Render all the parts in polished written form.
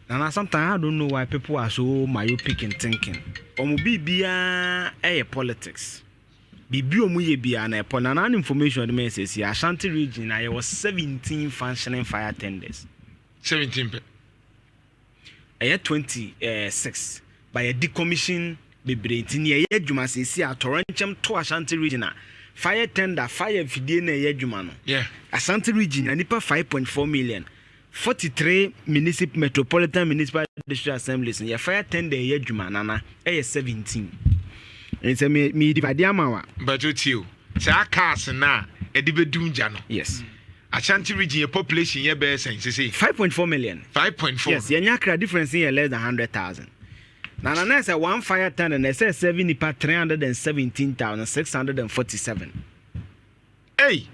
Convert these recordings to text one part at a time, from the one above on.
And sometimes I don't know why people are so myopic in thinking. Bibia politics. Bibio muye bia na epo na information the man says Ashanti region there was 17 functioning fire tenders. 17 26 by a decommission bebre nti ye adwuma sesi a Toranchem to Ashanti region fire tender fire fidie na ye adwuma no. Yeah. Ashanti region anipa 5.4 million. 43 metropolitan municipal district assemblies and your fire tender ye adwuma nana 17. And say me divide amawa. But you say cars na e di bedum gya no. Yes. Ashanti region your population ye be say 5.4 million. 5.4. Yes, your difference in less than 100,000. Now na say one fire tender and say 70 per 317,647. Hey,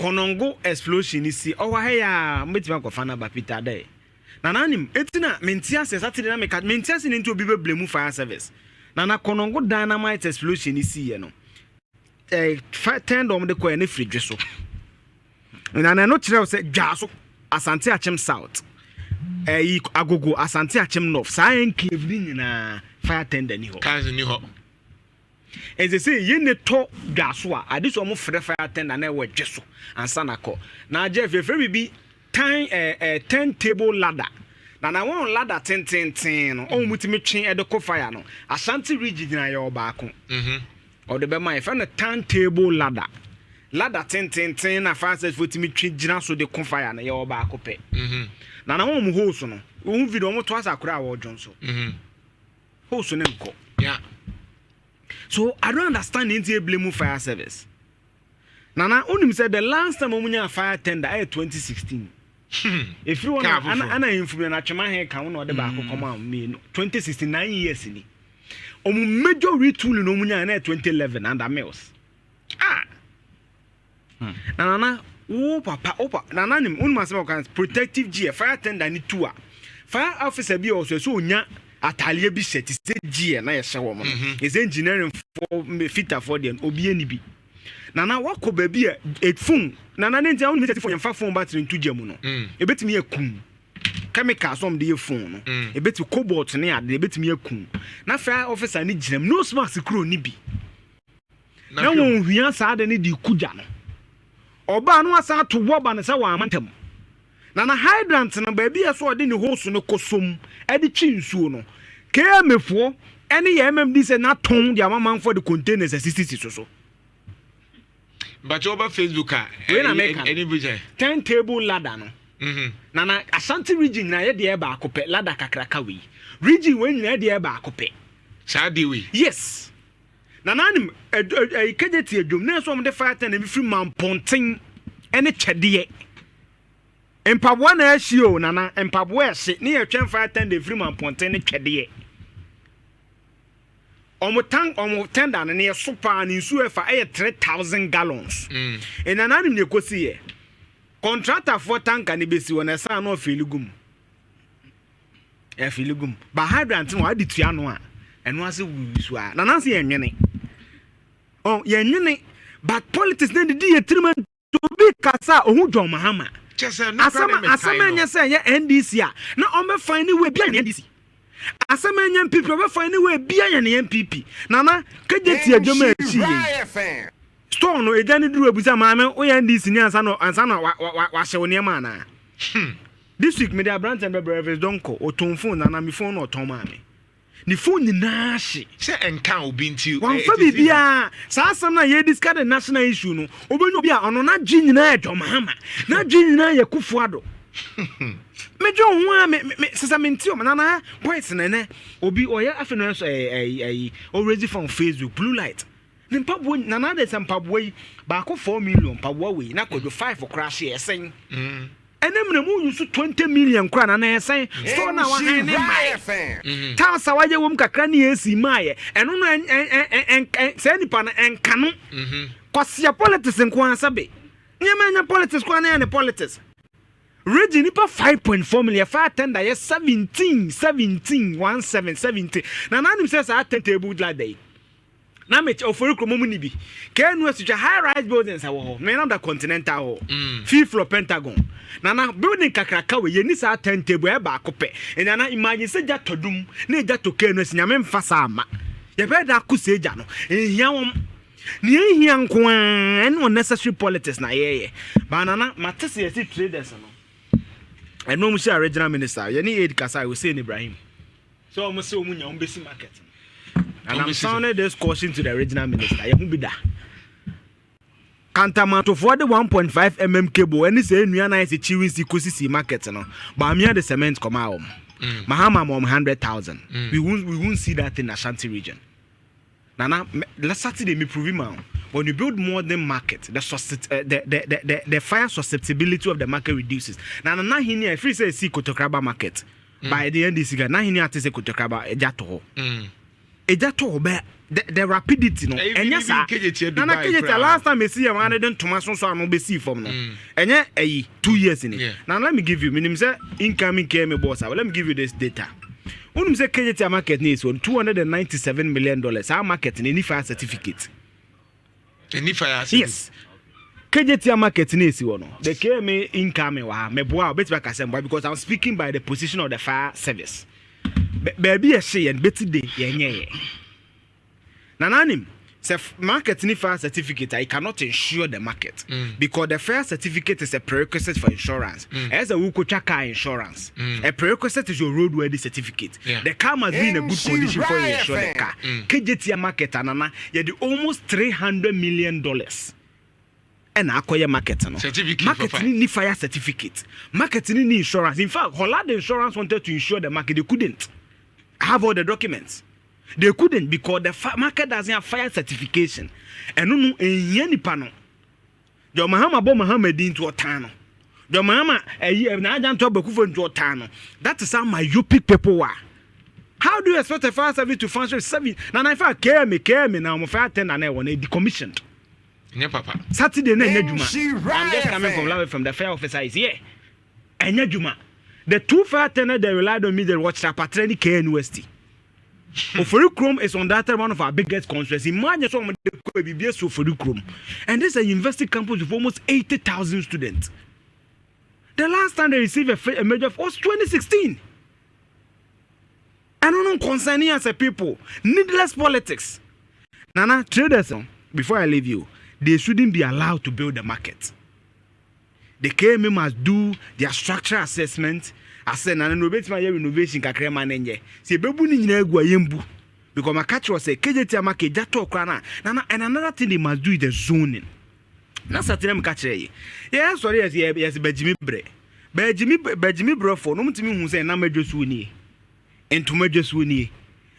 Konongo explosion is see over here metima ko fana ba Peter there. Na nanim etina mentia se Saturday na make mentia se into be blame fire service. Na Konongo dynamite explosion is see no. Tend on the ko any free so. Na no kire say dwaso Asante Achem South. Agogo Asante Achem North. Sa enclave nyina fire tender ni ho. Cars ni ho. As they say, you need to gaswa. I did some fire tender na we jeso and sanako. Now Jeff, if we be 10 table ladder. Now I want ladder 10. Oh, muti chain at the fire no. Ashanti region na your back. Or the bema if a 10 table ladder. Ladder 10 na fast for me chain so the fire na your back up. Now I want host no. We video almost twice a crowd or Johnson. Host no go. Yeah. So I don't understand the blame fire service. Nana only said the last time we had fire tender 2016. If you want ana info na chama he kan no de ba ko come on me 2016 9 years ni. Omu major retool no munya na 2011 under Mills. Nana wo papa opa nana nim unma se kan protective gear fire tender ni tour. Fire officer bi also so onya atalie bi set se gie na ye hye mo is engineering for fitter for them obi eni bi nana wako ba bi e phone nana ntia woni set for yemfa phone battery ntu gya mu no ebetimi yakun chemical some de phone no ebeti cobalt ne ade ebetimi yakun na fire officer ni ginam no smart kro ni bi na won hua sa ade ne di kugya no oba no asa to woba ne sa wa amantam na hydrant na ba bia so ode ne hose no kosom ade twinsuo no KMFo any MMD say na ton dia man for the containers 60 so but over Facebook any budget 10 table ladder no na Ashanti region na ye de ba akopɛ ladder kakraka we region we nyina de ba akopɛ sadi we yes na nanim kejeti adum na so de fire ten e free man ponten ene kyɛdeɛ Empabwa na ehio nana empabwa ehye ne ye twen fire ten de free man ponten ne twɛdeɛ omo tender na ye super ni nsu efa 3,000 gallons enana nim ne kosi ye contractor for tanker ne besi wona sa na ofeligum ba hydrant no adi tua no a eno ase wusu a nana se yenwene yenwene but politics na di ye treatment to be kasa ohu John Mahama asama nya say ye NDC a na o me find way bia ne NDC asama nya MPP o be find way bia ne MPP nana kejeti adwoma achi ye store no ejani duru abusa maame o ya NDC ni ansa na wa hye woni ma na this week me dey brand and breakfast don call o ton phone na me phone no ton maame ni phone ni na hye say enka obi nti wan fa bibia sa asam na ye discard the national issue no obenyo bia ono na gyi nyina John Mahama na gyi nyina ye Kufuado mejo ho a me sesa menti o na boys nene obi oya afeno so already from Facebook blue light ni mpabo na na de mpabo yi ba ko 4 million mpabo we na kodo 5 for crash esen enem na mu yusu 20 million kra na esen so na wa han ne mai ta sa waje wom kakra ne esi mai eno no se nipa na enkano kwasia politics nko ansabe nyema politics kwa na politics region nipa 5.4 million fire tender ye 17 na nanim say sa table like day na me ofori kromo mu ni bi kenu asutwa high rise buildings awo ho me na da continental ho fifth floor Pentagon na building kakraka we ye ni sa 10 table e ba akopɛ enya na imagine se ja todum na ja to kenu asinya me mfa sa ama ye be da akusa eja no ehia wom ni ehia nko an unnecessary politics na ye banana matese yesi traders no eno mu share regional minister ye ni Aid Kasai Hussein Ibrahim so omo se omu nya ombesi market. And I'm sounding this caution to the regional minister. Yehubida. Kantamanto for the 1.5 mm cable. Any say Nhyira is a chiwin si kosi market no. But I'm here the cement come out. Mahama mom 100,000. We won't see that in Ashanti region. Nana, last Saturday me prove man. When you build modern market, the fire susceptibility of the market reduces. Nana na hini if we say see Kotokraba market by the end this year. Na hini ati say Kotokraba ejato. Ejato be the rapidity no enya sa na kejeta last time me see am and den tomaso so am be see from no enya 2 years in it. Now let me give you minim say incoming came boss. Let me give you this data. Unum say kejeta market needs $297 million. Our market in any fire certificate. Any fire? Yes. Kejeta market needs one. The KMA income wa me boa bet back asem because I'm speaking by the position of the fire service. Baby a say and betty day yenye. Nananim say market ni fire certificate I cannot insure the market because the fire certificate is a prerequisite for insurance. As a wuko car insurance, a prerequisite is your roadworthy certificate. The car must be in a good condition for you to insure the car. KJT market anana you the almost $300 million. And acquire market no. Market ni fire certificate. Market ni insurance. In fact, Holland Insurance wanted to insure the market. They couldn't. I have all the documents. They couldn't because the market doesn't have fire certification. And no any panel. The Mahama bo Muhammad into a tano. The Mahama na ajan to Bakufo into a tano. That is how myopic people are. How do you expect a fire service to function? Now if I care me now I'm fire attendant and I want to decommissioned. Yeah, Papa. Saturday na Juma. I'm just coming from Love from the fire officer is here. And Juma. The two fire attendants that relied on me they watched up at any KNUST. Ofori is on that one of our biggest concerns. Imagine some of the BBS Ofori. And this is a university campus with almost 80,000 students. The last time they received a major was 2016. I don't know concerning as a people. Needless politics. Nana, traders, before I leave you, they shouldn't be allowed to build the market. The KMA must do their structural assessment. I said, "Nana, no bet my renovation kakre manenye. See, bebu ni nyina egu ayembu because my catch was say KJT market jato krana. Nana, and another thing they must do is the zoning. Na satina me catch ye. Yeah, sorry, yes, Benjamin Bre. Benjamin Bre for no mutimi hu say na medwosu ni. Ento medwosu ni.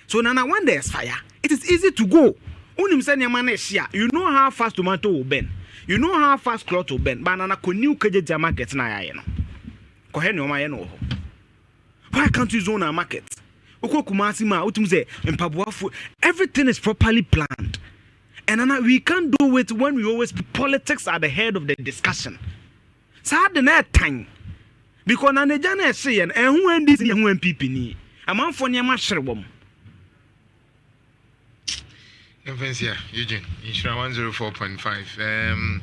So Nana, when there's fire, it is easy to go. Unim say nyama na share. You know how fast tomato will bend. You know how fast cloth will bend. But Nana ko new KJT market na ya no. Ko he no ma ye no. Why can't you zone our market? Everything is properly planned. And we can't do it when we always put politics at the head of the discussion. So at the next time, because Nanejana is saying, and who and this and who people need. I'm on for your mushroom. Eugene, Nhyira 104.5.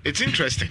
It's interesting.